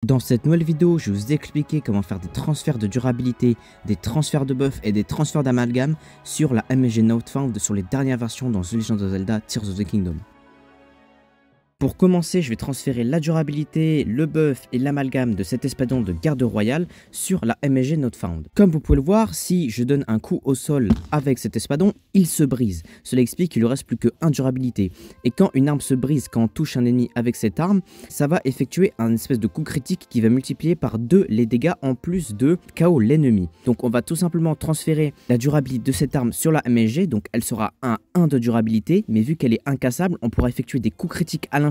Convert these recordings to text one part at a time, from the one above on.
Dans cette nouvelle vidéo, je vais vous expliquer comment faire des transferts de durabilité, des transferts de buff et des transferts d'amalgame sur la MSG Notfound sur les dernières versions dans The Legend of Zelda Tears of the Kingdom. Pour commencer, je vais transférer la durabilité, le buff et l'amalgame de cet espadon de garde royale sur la MSG Notfound. Comme vous pouvez le voir, si je donne un coup au sol avec cet espadon, il se brise. Cela explique qu'il ne reste plus que 1 durabilité. Et quand une arme se brise, quand on touche un ennemi avec cette arme, ça va effectuer un espèce de coup critique qui va multiplier par 2 les dégâts en plus de KO l'ennemi. Donc on va tout simplement transférer la durabilité de cette arme sur la MSG, donc elle sera un 1 de durabilité, mais vu qu'elle est incassable, on pourra effectuer des coups critiques à l'infini,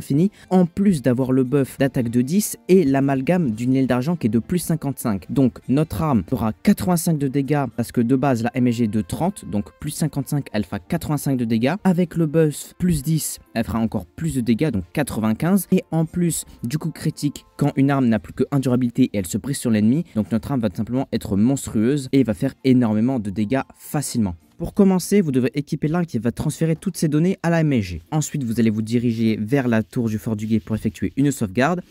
en plus d'avoir le buff d'attaque de 10 et l'amalgame d'une aile d'argent qui est de plus 55. Donc notre arme fera 85 de dégâts parce que de base la MSG est de 30, donc plus 55 elle fera 85 de dégâts. Avec le buff plus 10 elle fera encore plus de dégâts, donc 95. Et en plus du coup critique quand une arme n'a plus que 1 durabilité et elle se brise sur l'ennemi, donc notre arme va tout simplement être monstrueuse et va faire énormément de dégâts facilement. Pour commencer, vous devrez équiper l'arme qui va transférer toutes ces données à la MSG. Ensuite, vous allez vous diriger vers la tour du fort du guet pour effectuer une sauvegarde.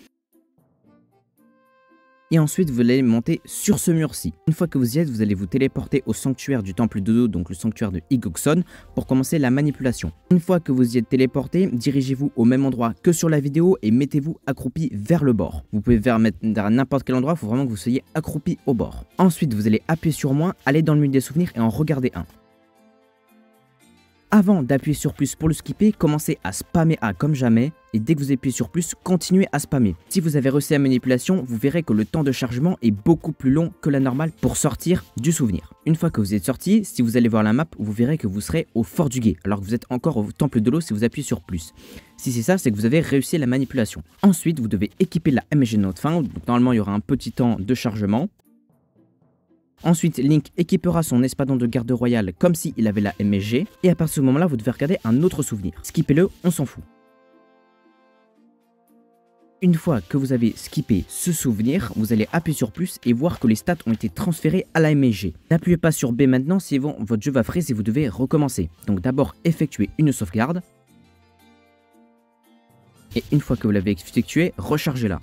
Et ensuite, vous allez monter sur ce mur-ci. Une fois que vous y êtes, vous allez vous téléporter au sanctuaire du temple de dos, donc le sanctuaire de Higokson, pour commencer la manipulation. Une fois que vous y êtes téléporté, dirigez-vous au même endroit que sur la vidéo et mettez-vous accroupi vers le bord. Vous pouvez mettre à n'importe quel endroit, il faut vraiment que vous soyez accroupi au bord. Ensuite, vous allez appuyer sur moins, aller dans le menu des souvenirs et en regarder un. Avant d'appuyer sur plus pour le skipper, commencez à spammer A comme jamais et dès que vous appuyez sur plus, continuez à spammer. Si vous avez réussi la manipulation, vous verrez que le temps de chargement est beaucoup plus long que la normale pour sortir du souvenir. Une fois que vous êtes sorti, si vous allez voir la map, vous verrez que vous serez au fort du guet alors que vous êtes encore au temple de l'eau si vous appuyez sur plus. Si c'est ça, c'est que vous avez réussi la manipulation. Ensuite, vous devez équiper la MSG Notfound, donc normalement il y aura un petit temps de chargement. Ensuite, Link équipera son espadon de garde royale comme s'il avait la MSG. Et à partir de ce moment-là, vous devez regarder un autre souvenir. Skippez-le, on s'en fout. Une fois que vous avez skippé ce souvenir, vous allez appuyer sur plus et voir que les stats ont été transférés à la MSG. N'appuyez pas sur B maintenant, sinon votre jeu va freeze et vous devez recommencer. Donc d'abord, effectuez une sauvegarde. Et une fois que vous l'avez effectué, rechargez-la.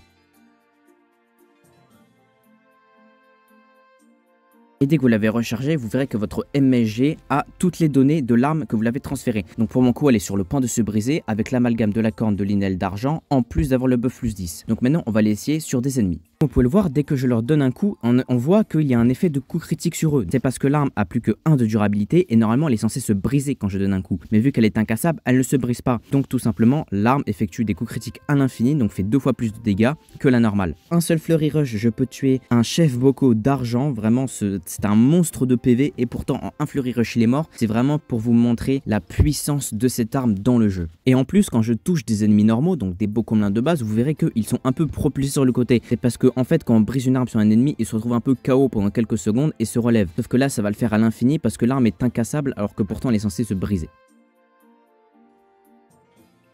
Et dès que vous l'avez rechargé, vous verrez que votre MSG a toutes les données de l'arme que vous l'avez transférée. Donc pour mon coup, elle est sur le point de se briser avec l'amalgame de la corne de l'inel d'argent, en plus d'avoir le buff plus 10. Donc maintenant, on va l'essayer sur des ennemis. Vous pouvez le voir, dès que je leur donne un coup, on voit qu'il y a un effet de coup critique sur eux. C'est parce que l'arme a plus que 1 de durabilité et normalement elle est censée se briser quand je donne un coup. Mais vu qu'elle est incassable, elle ne se brise pas. Donc tout simplement, l'arme effectue des coups critiques à l'infini, donc fait 2 fois plus de dégâts que la normale. Un seul Flurry Rush, je peux tuer un chef Boko d'argent. Vraiment, c'est un monstre de PV et pourtant en un Flurry Rush il est mort. C'est vraiment pour vous montrer la puissance de cette arme dans le jeu. Et en plus, quand je touche des ennemis normaux, donc des Bokomelins de base, vous verrez qu'ils sont un peu propulsés sur le côté. C'est parce que en fait, quand on brise une arme sur un ennemi, il se retrouve un peu KO pendant quelques secondes et se relève. Sauf que là, ça va le faire à l'infini parce que l'arme est incassable alors que pourtant elle est censée se briser.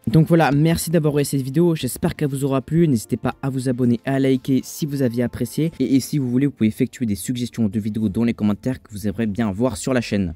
Donc voilà, merci d'avoir regardé cette vidéo, j'espère qu'elle vous aura plu, n'hésitez pas à vous abonner et à liker si vous aviez apprécié. Et si vous voulez, vous pouvez effectuer des suggestions de vidéos dans les commentaires que vous aimeriez bien voir sur la chaîne.